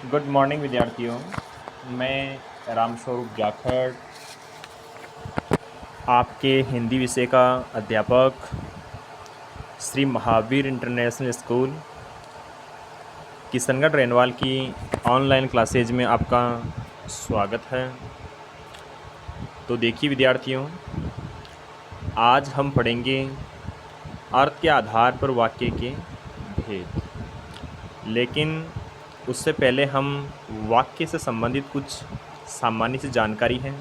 Good morning विद्यार्थियों। मैं रामस्वरूप जाखड़ आपके हिंदी विषय का अध्यापक Shri Mahavir international school Kishangarh renewal की ऑनलाइन क्लासेज में आपका स्वागत है। तो देखिए विद्यार्थियों, आज हम पढ़ेंगे अर्थ के आधार पर वाक्य के भेद। लेकिन उससे पहले हम वाक्य से संबंधित कुछ सामान्य सी जानकारी है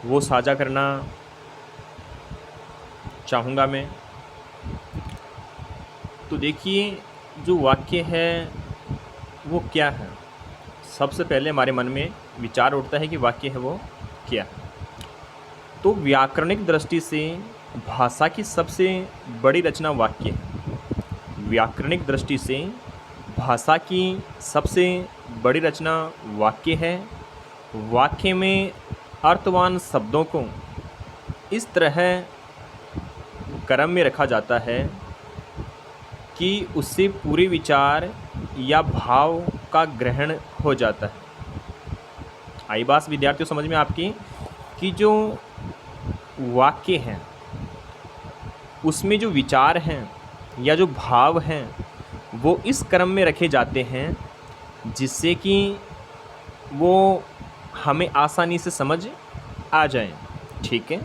वो साझा करना चाहूँगा मैं। तो देखिए, जो वाक्य है वो क्या है। सबसे पहले हमारे मन में विचार उठता है कि वाक्य है वो क्या है। तो व्याकरणिक दृष्टि से भाषा की सबसे बड़ी रचना वाक्य है। व्याकरणिक दृष्टि से भाषा की सबसे बड़ी रचना वाक्य है। वाक्य में अर्थवान शब्दों को इस तरह क्रम में रखा जाता है कि उससे पूरे विचार या भाव का ग्रहण हो जाता है। आई बात विद्यार्थियों समझ में आपकी कि जो वाक्य हैं उसमें जो विचार हैं या जो भाव हैं वो इस क्रम में रखे जाते हैं जिससे कि वो हमें आसानी से समझ आ जाए। ठीक है।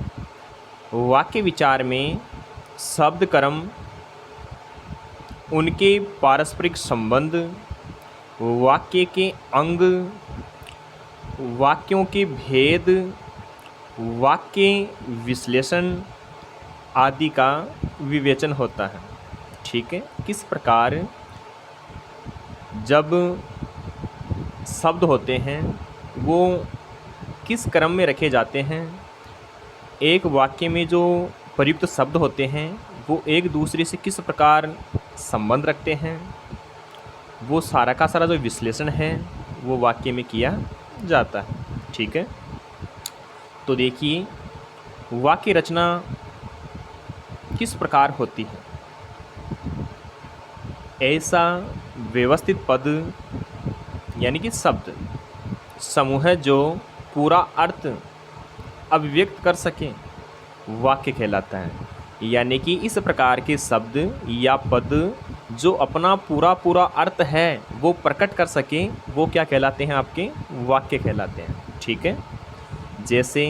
वाक्य विचार में शब्द क्रम, उनके पारस्परिक संबंध, वाक्य के अंग, वाक्यों के भेद, वाक्य विश्लेषण आदि का विवेचन होता है। ठीक है। किस प्रकार जब शब्द होते हैं वो किस क्रम में रखे जाते हैं, एक वाक्य में जो प्रयुक्त शब्द होते हैं वो एक दूसरे से किस प्रकार संबंध रखते हैं, वो सारा का सारा जो विश्लेषण है वो वाक्य में किया जाता है। ठीक है। तो देखिए, वाक्य रचना किस प्रकार होती है। ऐसा व्यवस्थित पद यानी कि शब्द समूह है जो पूरा अर्थ अभिव्यक्त कर सके वाक्य कहलाता है। यानी कि इस प्रकार के शब्द या पद जो अपना पूरा अर्थ है वो प्रकट कर सके वो क्या कहलाते हैं, आपके वाक्य कहलाते हैं। ठीक है। जैसे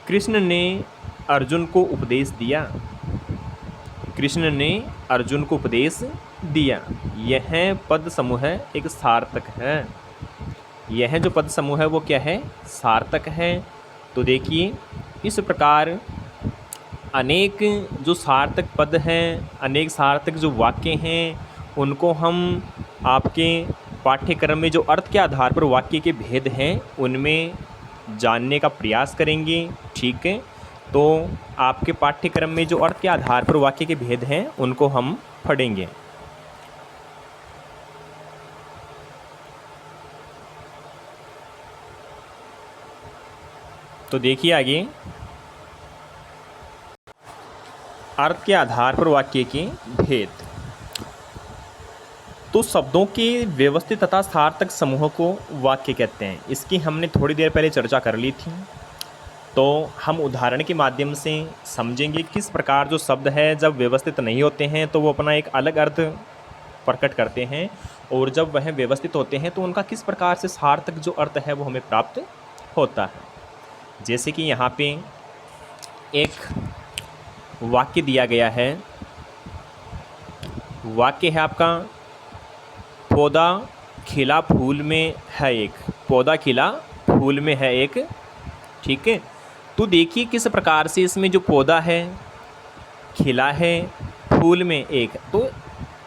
कृष्ण ने अर्जुन को उपदेश दिया। कृष्ण ने अर्जुन को उपदेश दिया। यह पद समूह एक सार्थक है। यह जो पद समूह है वो क्या है, सार्थक है। तो देखिए, इस प्रकार अनेक जो सार्थक पद हैं, अनेक सार्थक जो वाक्य हैं, उनको हम आपके पाठ्यक्रम में जो अर्थ के आधार पर वाक्य के भेद हैं उनमें जानने का प्रयास करेंगे। ठीक है। तो आपके पाठ्यक्रम में जो अर्थ के आधार पर वाक्य के भेद हैं उनको हम पढ़ेंगे। तो देखिए आगे, अर्थ के आधार पर वाक्य के भेद। तो शब्दों के व्यवस्थित तथा सार्थक समूह को वाक्य कहते हैं। इसकी हमने थोड़ी देर पहले चर्चा कर ली थी। तो हम उदाहरण के माध्यम से समझेंगे किस प्रकार जो शब्द है जब व्यवस्थित नहीं होते हैं तो वो अपना एक अलग अर्थ प्रकट करते हैं, और जब वह व्यवस्थित होते हैं तो उनका किस प्रकार से सार्थक जो अर्थ है वो हमें प्राप्त होता है। जैसे कि यहाँ पे एक वाक्य दिया गया है। वाक्य है आपका, पौधा खिला फूल में है एक। पौधा खिला फूल में है एक। ठीक है। तो देखिए किस प्रकार से इसमें जो पौधा है, खिला है, फूल में एक, तो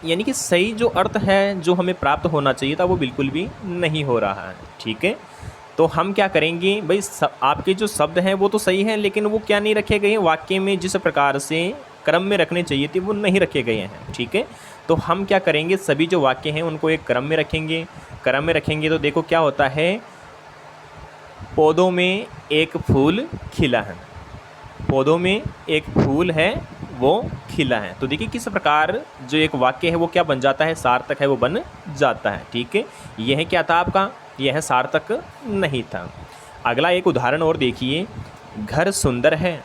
यानी कि सही जो अर्थ है जो हमें प्राप्त होना चाहिए था वो बिल्कुल भी नहीं हो रहा है। ठीक है। तो हम क्या करेंगे भाई, आपके जो शब्द हैं वो तो सही हैं लेकिन वो क्या नहीं रखे गए हैं, वाक्य में जिस प्रकार से क्रम में रखने चाहिए थे वो नहीं रखे गए हैं। ठीक है। तो हम क्या करेंगे, सभी जो वाक्य हैं उनको एक क्रम में रखेंगे। क्रम में रखेंगे तो देखो क्या होता है, पौधों में एक फूल खिला है। पौधों में एक फूल है वो खिला है। तो देखिए किस प्रकार जो एक वाक्य है वो क्या बन जाता है, सार्थक है वो बन जाता है। ठीक है, यह क्या था आपका, यह सार्थक नहीं था। अगला एक उदाहरण और देखिए, घर सुंदर है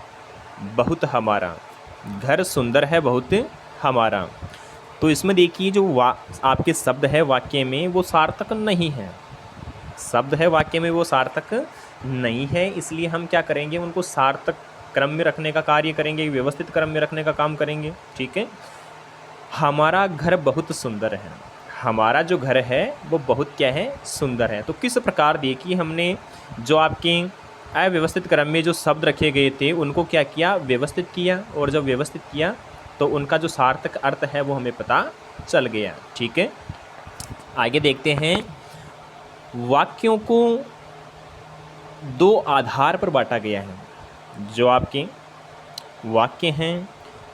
बहुत हमारा, घर सुंदर है बहुत हमारा। तो इसमें देखिए जो आपके शब्द है वाक्य में वो सार्थक नहीं है, शब्द है वाक्य में वो सार्थक नहीं है, इसलिए हम क्या करेंगे, उनको सार्थक क्रम में रखने का कार्य करेंगे, व्यवस्थित क्रम में रखने का काम करेंगे। ठीक है, हमारा घर बहुत सुंदर है, हमारा जो घर है वो बहुत क्या है, सुंदर है। तो किस प्रकार देखिए हमने जो आपके अव्यवस्थित क्रम में जो शब्द रखे गए थे उनको क्या किया, व्यवस्थित किया, और जब व्यवस्थित किया तो उनका जो सार्थक अर्थ है वो हमें पता चल गया। ठीक है, आगे देखते हैं। वाक्यों को दो आधार पर बांटा गया है, जो आपके वाक्य हैं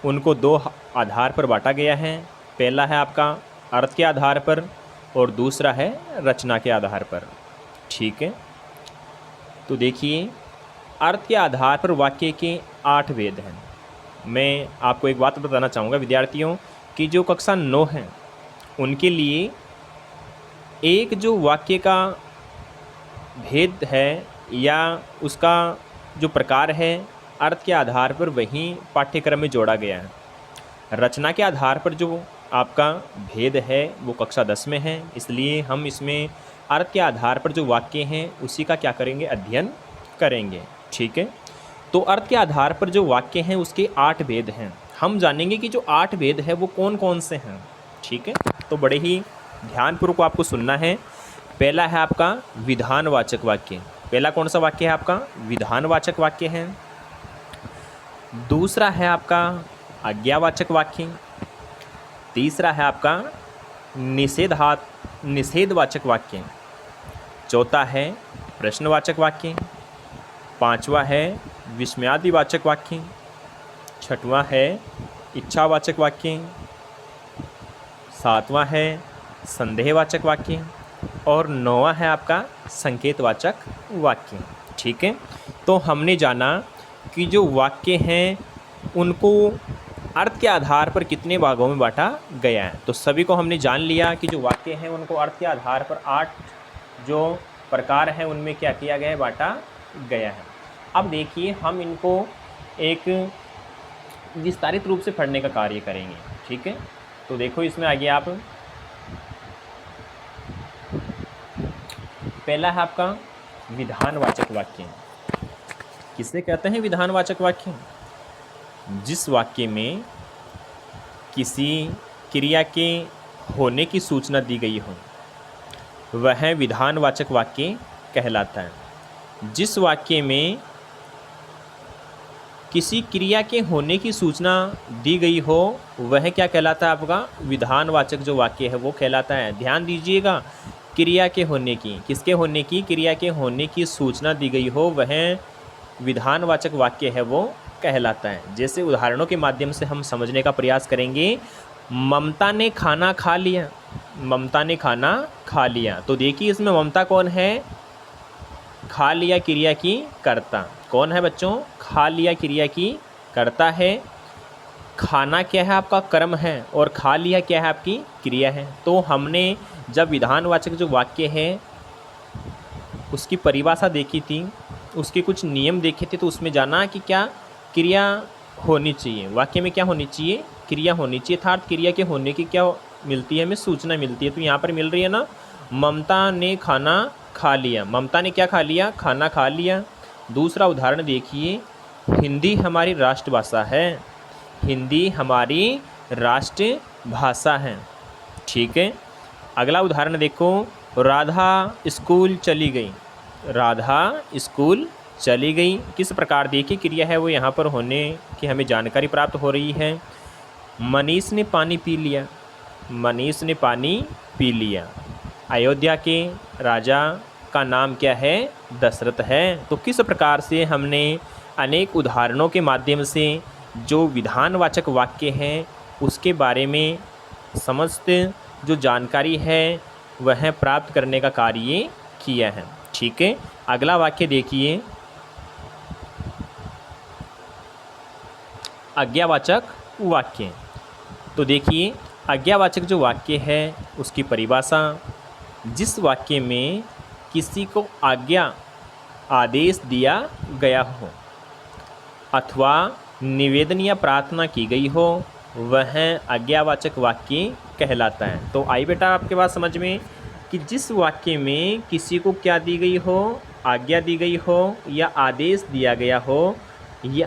उनको दो आधार पर बांटा गया है। पहला है आपका अर्थ के आधार पर और दूसरा है रचना के आधार पर। ठीक है, तो देखिए अर्थ के आधार पर वाक्य के 8 भेद हैं। मैं आपको एक बात बताना चाहूँगा विद्यार्थियों कि जो कक्षा 9 है उनके लिए एक जो वाक्य का भेद है या उसका जो प्रकार है अर्थ के आधार पर वही पाठ्यक्रम में जोड़ा गया है। रचना के आधार पर जो आपका भेद है वो कक्षा 10 में है, इसलिए हम इसमें अर्थ के आधार पर जो वाक्य हैं उसी का क्या करेंगे, अध्ययन करेंगे। ठीक है, तो अर्थ के आधार पर जो वाक्य हैं उसके 8 भेद हैं। हम जानेंगे कि जो 8 भेद है वो कौन कौन से हैं। ठीक है, तो बड़े ही ध्यानपूर्वक आपको सुनना है। पहला है आपका विधानवाचक वाक्य। पहला कौन सा वाक्य है आपका, विधानवाचक वाक्य है। दूसरा है आपका आज्ञावाचक वाक्य। तीसरा है आपका निषेधवाचक वाक्य। चौथा है प्रश्नवाचक वाक्य। पांचवा है विस्मयादिवाचक वाक्य। छठवां है इच्छावाचक वाक्य। सातवां है संदेहवाचक वाक्य और 9वां है आपका संकेतवाचक वाक्य। ठीक है, तो हमने जाना कि जो वाक्य हैं उनको अर्थ के आधार पर कितने भागों में बांटा गया है। तो सभी को हमने जान लिया कि जो वाक्य हैं उनको अर्थ के आधार पर 8 जो प्रकार हैं उनमें क्या किया गया है, बांटा गया है। अब देखिए हम इनको एक विस्तारित रूप से पढ़ने का कार्य करेंगे। ठीक है, तो देखो इसमें आगे आप, पहला है आपका विधानवाचक वाक्य। किसे कहते हैं विधानवाचक वाक्य? जिस वाक्य में किसी क्रिया के होने की सूचना दी गई हो वह विधानवाचक वाक्य कहलाता है। जिस वाक्य में किसी क्रिया के होने की सूचना दी गई हो वह क्या कहलाता है, आपका विधानवाचक जो वाक्य है वो कहलाता है। ध्यान दीजिएगा, क्रिया के होने की, किसके होने की, क्रिया के होने की सूचना दी गई हो वह विधानवाचक वाक्य है वो कहलाता है। जैसे उदाहरणों के माध्यम से हम समझने का प्रयास करेंगे। ममता ने खाना खा लिया, ममता ने खाना खा लिया। तो देखिए इसमें ममता कौन है, खा लिया क्रिया की कर्ता। कौन है बच्चों, खा लिया क्रिया की कर्ता है। खाना क्या है, आपका कर्म है, और खा लिया क्या है, आपकी क्रिया है। तो हमने जब विधानवाचक जो वाक्य है उसकी परिभाषा देखी थी, उसके कुछ नियम देखे थे, तो उसमें जाना कि क्या क्रिया होनी चाहिए, वाक्य में क्या होनी चाहिए, क्रिया होनी चाहिए। अर्थात क्रिया के होने की क्या मिलती है, हमें सूचना मिलती है। तो यहाँ पर मिल रही है ना, ममता ने खाना खा लिया। ममता ने क्या खा लिया, खाना खा लिया। दूसरा उदाहरण देखिए, हिंदी हमारी राष्ट्रभाषा है, हिंदी हमारी राष्ट्रभाषा है। ठीक है, अगला उदाहरण देखो, राधा स्कूल चली गई, राधा स्कूल चली गई। किस प्रकार देखिए क्रिया है वो यहाँ पर होने की हमें जानकारी प्राप्त हो रही है। मनीष ने पानी पी लिया, मनीष ने पानी पी लिया। अयोध्या के राजा का नाम क्या है, दशरथ है। तो किस प्रकार से हमने अनेक उदाहरणों के माध्यम से जो विधानवाचक वाक्य हैं उसके बारे में समस्त जो जानकारी है वह प्राप्त करने का कार्य किया है। ठीक है, अगला वाक्य देखिए, आज्ञावाचक वाक्य। तो देखिए, आज्ञावाचक जो वाक्य है उसकी परिभाषा, जिस वाक्य में किसी को आज्ञा आदेश दिया गया हो अथवा निवेदन या प्रार्थना की गई हो, वह आज्ञावाचक वाक्य कहलाता है। तो आई बेटा आपके पास समझ में कि जिस वाक्य में किसी को क्या दी गई हो, आज्ञा दी गई हो या आदेश दिया गया हो या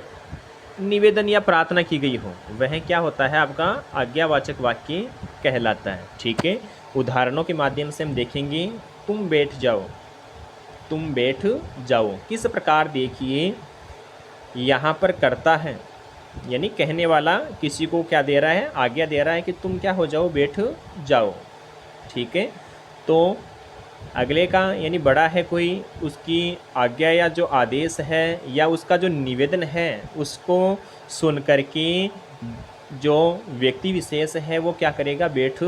निवेदन या प्रार्थना की गई हो, वह क्या होता है, आपका आज्ञावाचक वाक्य कहलाता है। ठीक है, उदाहरणों के माध्यम से हम देखेंगे। तुम बैठ जाओ, तुम बैठ जाओ किस प्रकार, देखिए यहाँ पर करता है यानी कहने वाला किसी को क्या दे रहा है, आज्ञा दे रहा है कि तुम क्या हो जाओ, बैठ जाओ। ठीक है, तो अगले का यानी बड़ा है कोई, उसकी आज्ञा या जो आदेश है या उसका जो निवेदन है उसको सुन करके जो व्यक्ति विशेष है वो क्या करेगा, बैठ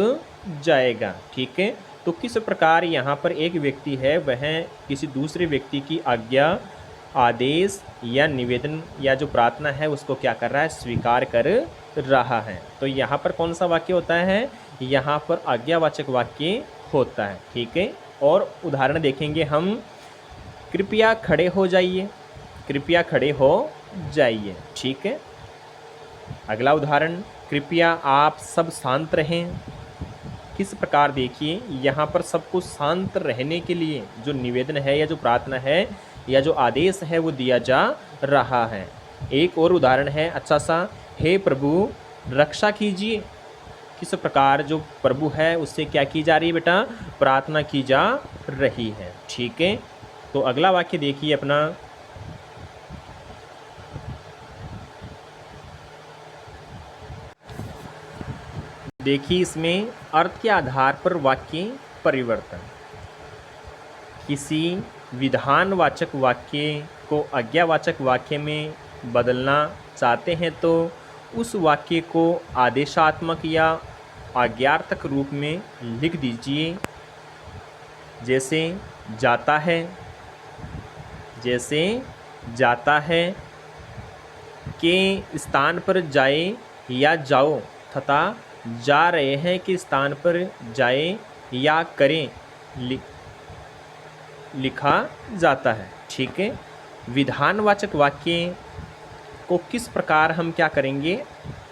जाएगा। ठीक है, तो किस प्रकार यहाँ पर एक व्यक्ति है वह किसी दूसरे व्यक्ति की आज्ञा आदेश या निवेदन या जो प्रार्थना है उसको क्या कर रहा है, स्वीकार कर रहा है। तो यहाँ पर कौन सा वाक्य होता है, यहाँ पर आज्ञावाचक वाक्य होता है। ठीक है, और उदाहरण देखेंगे हम। कृपया खड़े हो जाइए, कृपया खड़े हो जाइए। ठीक है, अगला उदाहरण, कृपया आप सब शांत रहें। किस प्रकार, देखिए यहाँ पर सबको शांत रहने के लिए जो निवेदन है या जो प्रार्थना है या जो आदेश है वो दिया जा रहा है। एक और उदाहरण है अच्छा सा, हे प्रभु रक्षा कीजिए। किस प्रकार जो प्रभु है उससे क्या की जा रही है बेटा, प्रार्थना की जा रही है। ठीक है, तो अगला वाक्य देखिए अपना, देखिए इसमें अर्थ के आधार पर वाक्य परिवर्तन। किसी विधानवाचक वाक्य को आज्ञावाचक वाक्य में बदलना चाहते हैं तो उस वाक्य को आदेशात्मक या आज्ञार्थक रूप में लिख दीजिए। जैसे जाता है, जैसे जाता है के स्थान पर जाए या जाओ तथा जा रहे हैं के स्थान पर जाए या करें लिखा जाता है। ठीक है, विधानवाचक वाक्य को किस प्रकार हम क्या करेंगे,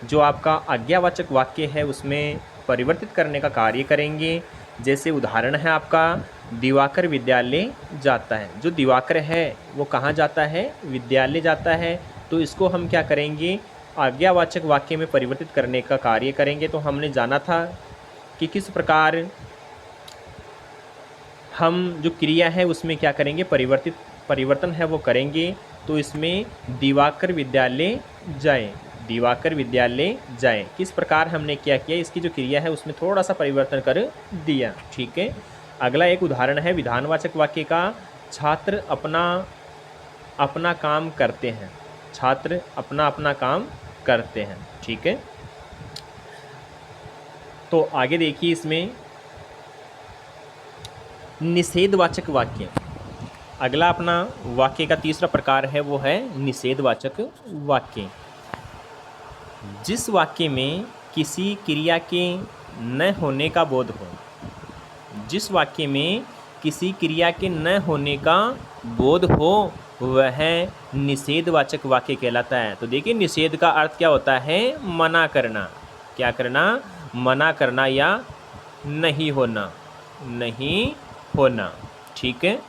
जो आपका आज्ञावाचक वाक्य है उसमें परिवर्तित करने का कार्य करेंगे। जैसे उदाहरण है आपका, दिवाकर विद्यालय जाता है। जो दिवाकर है वो कहाँ जाता है, विद्यालय जाता है। तो इसको हम क्या करेंगे, आज्ञावाचक वाक्य में परिवर्तित करने का कार्य करेंगे। तो हमने जाना था कि किस प्रकार हम जो क्रिया है उसमें क्या करेंगे, परिवर्तन है वो करेंगे। तो इसमें दिवाकर विद्यालय जाए, दिवाकर विद्यालय जाए किस प्रकार हमने क्या किया, इसकी जो क्रिया है उसमें थोड़ा सा परिवर्तन कर दिया। ठीक है, अगला एक उदाहरण है विधानवाचक वाक्य का, छात्र अपना अपना काम करते हैं। छात्र अपना अपना काम करते हैं। ठीक है, तो आगे देखिए इसमें निषेधवाचक वाक्य। अगला अपना वाक्य का तीसरा प्रकार है वो है निषेधवाचक वाक्य। जिस वाक्य में किसी क्रिया के न होने का बोध हो, जिस वाक्य में किसी क्रिया के न होने का बोध हो वह निषेधवाचक वाक्य कहलाता है। तो देखिए निषेध का अर्थ क्या होता है, मना करना। क्या करना, मना करना या नहीं होना, नहीं होना। ठीक है।